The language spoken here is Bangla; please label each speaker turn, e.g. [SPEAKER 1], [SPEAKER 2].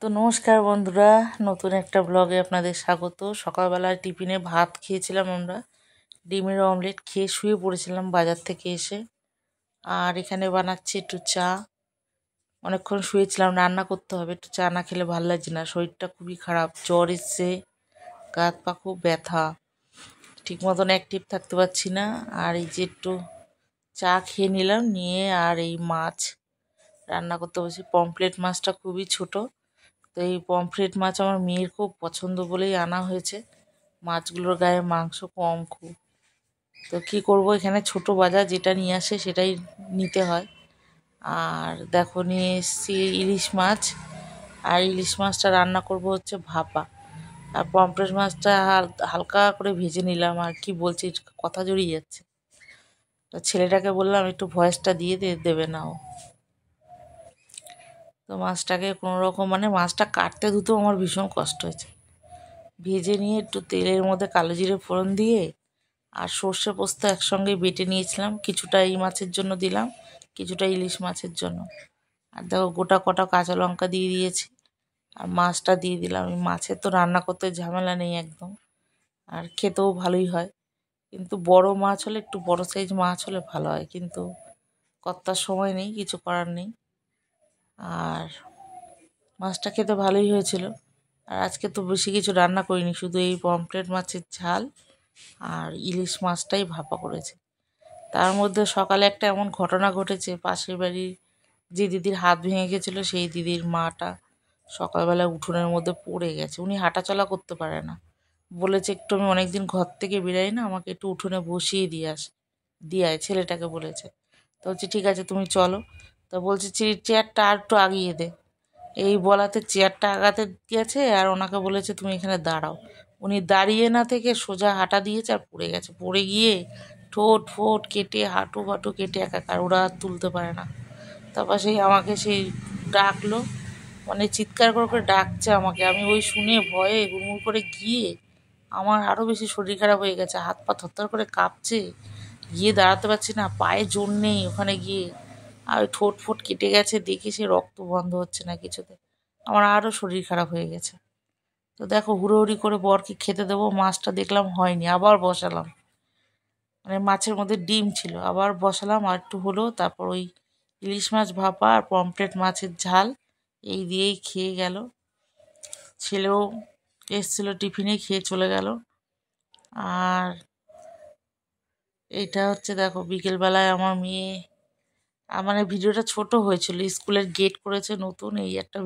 [SPEAKER 1] তো নমস্কার বন্ধুরা, নতুন একটা ব্লগে আপনাদের স্বাগত। সকালবেলায় টিফিনে ভাত খেয়েছিলাম আমরা, ডিমের অমলেট খেয়ে শুয়ে পড়েছিলাম বাজার থেকে এসে। আর এখানে বানাচ্ছি একটু চা। অনেকক্ষণ শুয়েছিলাম, রান্না করতে হবে, একটু চা না খেলে ভালো লাগছে না, শরীরটা খুবই খারাপ, জ্বর এসছে, গা হাত পা খুব ব্যথা, ঠিক মতন অ্যাক্টিভ থাকতে পারছি না। আর এই যে একটু চা খেয়ে নিলাম, নিয়ে আর এই মাছ রান্না করতে বসে। পমফ্রেট মাছটা খুবই ছোট, তো এই পমফ্রেট মাছ আমার মেয়ের খুব পছন্দ বলেই আনা হয়েছে। মাছগুলোর গায়ে মাংস কম খুব, তো কি করব, এখানে ছোট বাজার যেটা নিয়ে আসে সেটাই নিতে হয়। আর দেখো নিয়ে এসেছি ইলিশ মাছ, আর ইলিশ মাছটা রান্না করব হচ্ছে ভাপা। আর পমফ্রেট মাছটা হালকা করে ভেজে নিলাম। আর কি বলছি, কথা জড়িয়ে যাচ্ছে। তো ছেলেটাকে বললাম একটু ভয়েসটা দিয়ে দেবে না ও। তো মাছটাকে কোনো রকম, মানে মাছটা কাটতে ধুতেও আমার ভীষণ কষ্ট হয়েছে। ভেজে নিয়ে একটু তেলের মধ্যে কালো জিরে ফোড়ন দিয়ে আর সর্ষে পোস্ত একসঙ্গে বেটে নিয়েছিলাম, কিছুটা এই মাছের জন্য দিলাম, কিছুটা ইলিশ মাছের জন্য। আর দেখো গোটা কটা কাঁচা লঙ্কা দিয়ে দিয়েছি, আর মাছটা দিয়ে দিলাম। এই মাছের তো রান্না করতে ঝামেলা নেই একদম, আর খেতেও ভালোই হয়। কিন্তু বড় মাছ হলে, একটু বড় সাইজ মাছ হলে ভালো হয়, কিন্তু কর্তার সময় নেই, কিছু করার নেই। আর মাছটা খেতে ভালোই হয়েছিল। আর আজকে তো বেশি কিছু রান্না করিনি, শুধু এই পমফ্রেট মাছের ঝাল আর ইলিশ মাছটাই ভাপা করেছে। তার মধ্যে সকালে একটা এমন ঘটনা ঘটেছে, পাশের বাড়ির যে দিদির হাত ভেঙে গেছিলো, সেই দিদির মাটা সকালবেলা উঠোনের মধ্যে পড়ে গেছে। উনি হাঁটাচলা করতে পারে না, বলেছে একটু আমি অনেকদিন ঘর থেকে বেরাই না, আমাকে একটু উঠোনে বসিয়ে দিয়ে আয়, ছেলেটাকে বলেছে। তো বলছি ঠিক আছে তুমি চলো। তো বলছে চেয়ারটা আর একটু আগিয়ে দে। এই বলাতে চেয়ারটা আগাতে গেছে, আর ওনাকে বলেছে তুমি এখানে দাঁড়াও। উনি দাঁড়িয়ে না থেকে সোজা হাঁটা দিয়েছে আর পড়ে গেছে। পড়ে গিয়ে ঠোঁট ফোট কেটে, হাঁটু ফাটু কেটে একাকার, ওরা আর তুলতে পারে না। তারপর আমাকে সেই ডাকলো, মানে চিৎকার করে করে ডাকছে আমাকে। আমি ওই শুনে ভয়ে হুড়মুড় করে গিয়ে, আমার আরও বেশি শরীর খারাপ হয়ে গেছে, হাত পা থরথর করে কাঁপছে, গিয়ে দাঁড়াতে পারছি না, পায়ে জোর নেই ওখানে গিয়ে। আর ওই ঠোঁট ফোট কেটে গেছে দেখে, সে রক্ত বন্ধ হচ্ছে না কিছুতে, আমার আরও শরীর খারাপ হয়ে গেছে। তো দেখো হুড়োহুড়ি করে বরকে খেতে দেবো, মাছটা দেখলাম হয়নি, আবার বসালাম। মানে মাছের মধ্যে ডিম ছিল, আবার বসালাম, আর একটু হলো। তারপর ওই ইলিশ মাছ ভাপা আর পমফ্রেট মাছের ঝাল এই দিয়েই খেয়ে গেল। ছেলেও এসেছিলো, টিফিনে খেয়ে চলে গেল। আর এইটা হচ্ছে দেখো বিকেলবেলায় আমার মেয়ে, মানে ভিডিওটা ছোট হয়েছিল, স্কুলের গেট করেছে নতুন, এই একটা